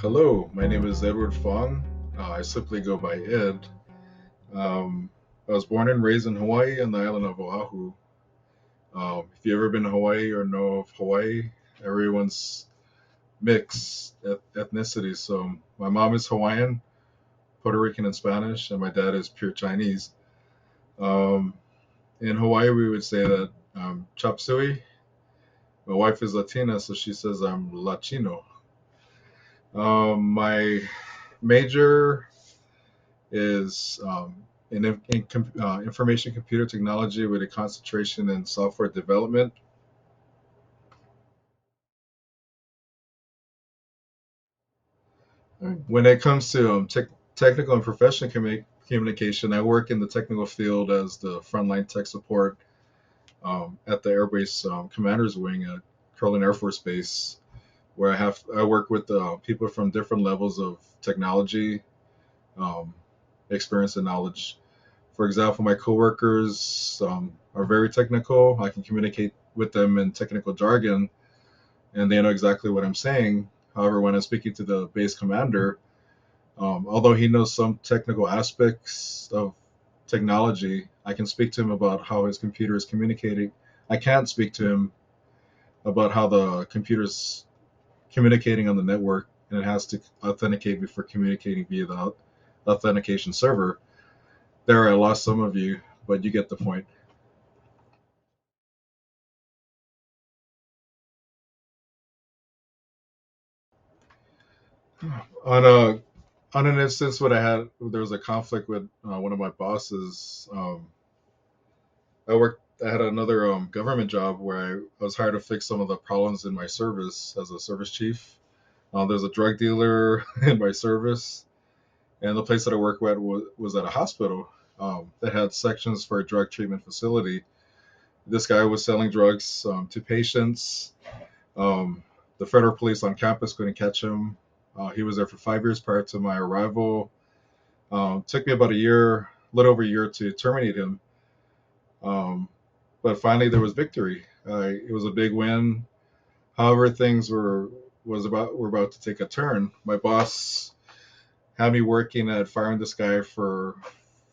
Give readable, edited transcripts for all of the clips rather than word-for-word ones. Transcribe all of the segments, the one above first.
Hello, my name is Edward Fong. I simply go by Ed. I was born and raised in Hawaii on the island of Oahu. If you ever been to Hawaii or know of Hawaii, everyone's mixed ethnicity. So my mom is Hawaiian, Puerto Rican, and Spanish, and my dad is pure Chinese. Um, in Hawaii, we would say that chop suey. My wife is Latina, so she says I'm Latino. My major is in information computer technology with a concentration in software development. When it comes to technical and professional communication, I work in the technical field as the frontline tech support at the Air Base Commander's Wing at Curlin Air Force Base, where I work with people from different levels of technology, um, experience, and knowledge. For example, my coworkers are very technical. I can communicate with them in technical jargon, and they know exactly what I'm saying. However, when I'm speaking to the base commander, although he knows some technical aspects of technology, I can speak to him about how his computer is communicating. I can't speak to him about how the computer's communicating on the network, and it has to authenticate before communicating via the authentication server. There, I lost some of you, but you get the point. On a on an instance when there was a conflict with one of my bosses. I had another government job where I was hired to fix some of the problems in my service as a service chief. There's a drug dealer in my service, and the place that I work at was at a hospital that had sections for a drug treatment facility. This guy was selling drugs to patients. Um, the federal police on campus couldn't catch him. He was there for 5 years prior to my arrival. Took me about a year, a little over a year, to terminate him. Um, but finally, there was victory. It was a big win. However, things were about to take a turn. My boss had me working at firing this guy for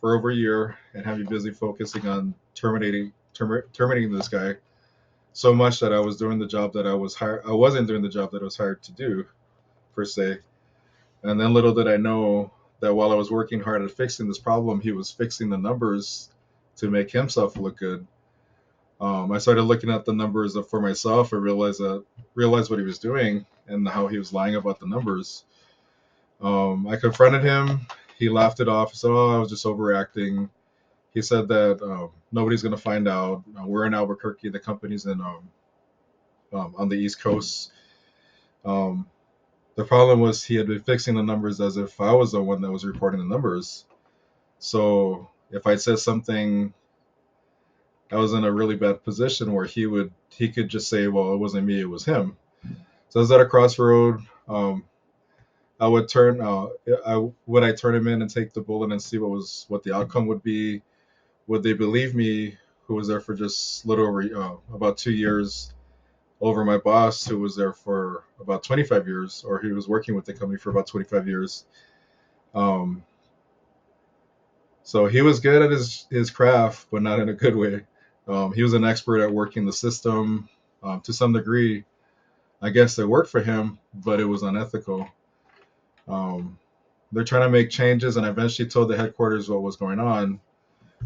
over a year and had me busy focusing on terminating this guy. So much that I was doing the job that I was hired. I wasn't doing the job that I was hired to do per se. And then little did I know that while I was working hard at fixing this problem, he was fixing the numbers to make himself look good. I started looking at the numbers for myself and realized what he was doing and how he was lying about the numbers. I confronted him. He laughed it off. He said, "Oh, I was just overreacting." He said that nobody's going to find out. We're in Albuquerque. The company's in on the East Coast. Um, the problem was he had been fixing the numbers as if I was the one that was reporting the numbers. So if I said something, I was in a really bad position where he could just say, "Well, it wasn't me, it was him." So I was at a crossroad. I would turn, would I turn him in and take the bullet and see what the outcome would be? Would they believe me, who was there for just little over about 2 years, over my boss, who was there for about 25 years, or he was working with the company for about 25 years? Um, so he was good at his craft, but not in a good way. He was an expert at working the system to some degree. I guess it worked for him, but it was unethical. Um, they're trying to make changes, and I eventually told the headquarters what was going on.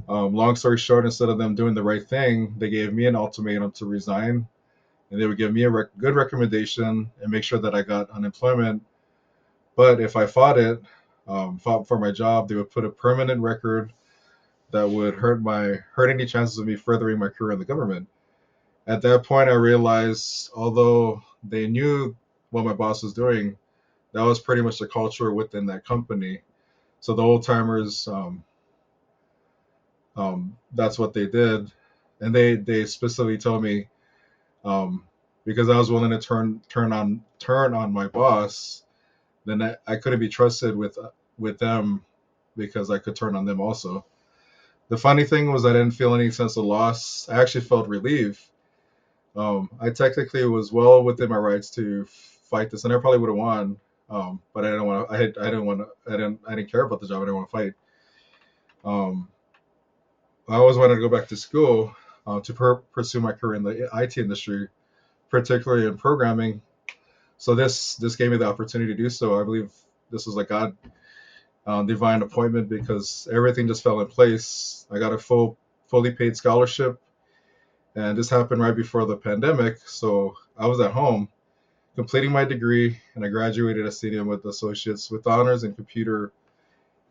Long story short, instead of them doing the right thing, they gave me an ultimatum to resign, and they would give me a good recommendation and make sure that I got unemployment. But if I fought for my job, they would put a permanent record that would hurt any chances of me furthering my career in the government. At that point, I realized, although they knew what my boss was doing, that was pretty much the culture within that company. So the old timers, that's what they did, and they specifically told me, um, because I was willing to turn on my boss, then I couldn't be trusted with them because I could turn on them also. The funny thing was I didn't feel any sense of loss. I actually felt relief. I technically was well within my rights to fight this, and I probably would have won. But I didn't want to. I didn't want to. I didn't care about the job. I didn't want to fight. Um, I always wanted to go back to school to pursue my career in the IT industry, particularly in programming. So this gave me the opportunity to do so. I believe this was like God divine appointment because everything just fell in place. I got a fully paid scholarship, and this happened right before the pandemic. So I was at home completing my degree, and I graduated as senior with associates with honors in computer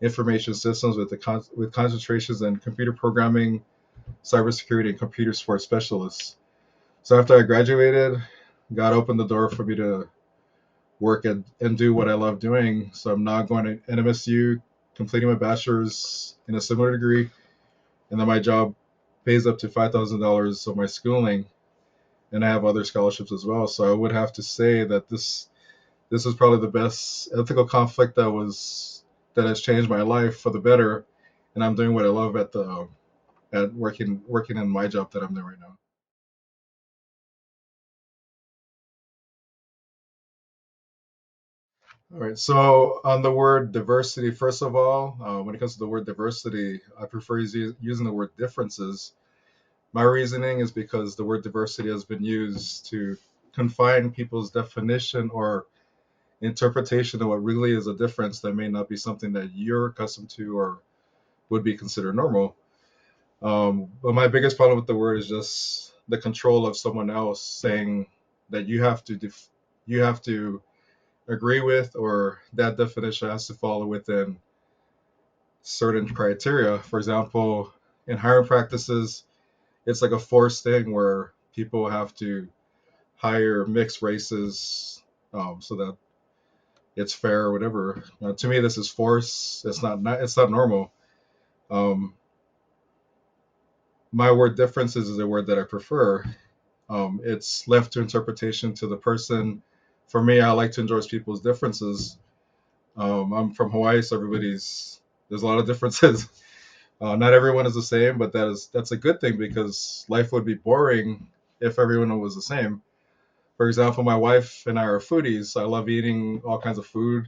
information systems with with concentrations in computer programming, cybersecurity, and computer support specialists. So after I graduated, God opened the door for me to work and do what I love doing. So I'm now going to NMSU, completing my bachelor's in a similar degree, and then my job pays up to $5,000 of my schooling, and I have other scholarships as well. So I would have to say that this is probably the best ethical conflict that has changed my life for the better, and I'm doing what I love at working in my job that I'm doing right now. All right. So on the word diversity, first of all, when it comes to the word diversity, I prefer using the word differences. My reasoning is because the word diversity has been used to confine people's definition or interpretation of what really is a difference that may not be something that you're accustomed to or would be considered normal. But my biggest problem with the word is just the control of someone else saying that you have to agree with, or that definition has to fall within certain criteria. For example, in hiring practices, it's like a forced thing where people have to hire mixed races so that it's fair or whatever. To me, this is force. It's not normal. Um, my word differences is a word that I prefer. It's left to interpretation to the person. For me, I like to enjoy people's differences. I'm from Hawaii, so there's a lot of differences. Not everyone is the same, but that's a good thing because life would be boring if everyone was the same. For example, my wife and I are foodies. I love eating all kinds of food,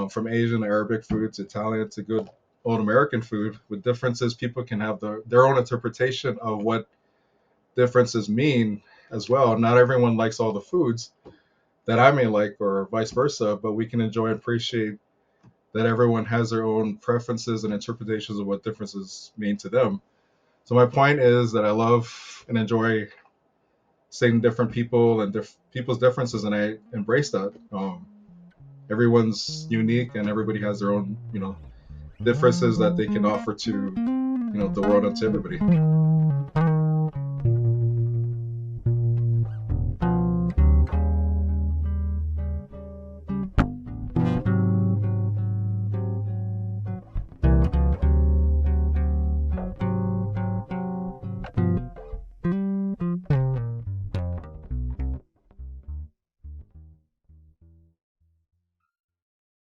from Asian, Arabic food to Italian to good old American food. With differences, people can have their own interpretation of what differences mean as well. Not everyone likes all the foods that I may like, or vice versa, but we can enjoy and appreciate that everyone has their own preferences and interpretations of what differences mean to them. So my point is that I love and enjoy seeing different people and people's differences, and I embrace that. Everyone's unique, and everybody has their own, differences that they can offer to, the world and to everybody.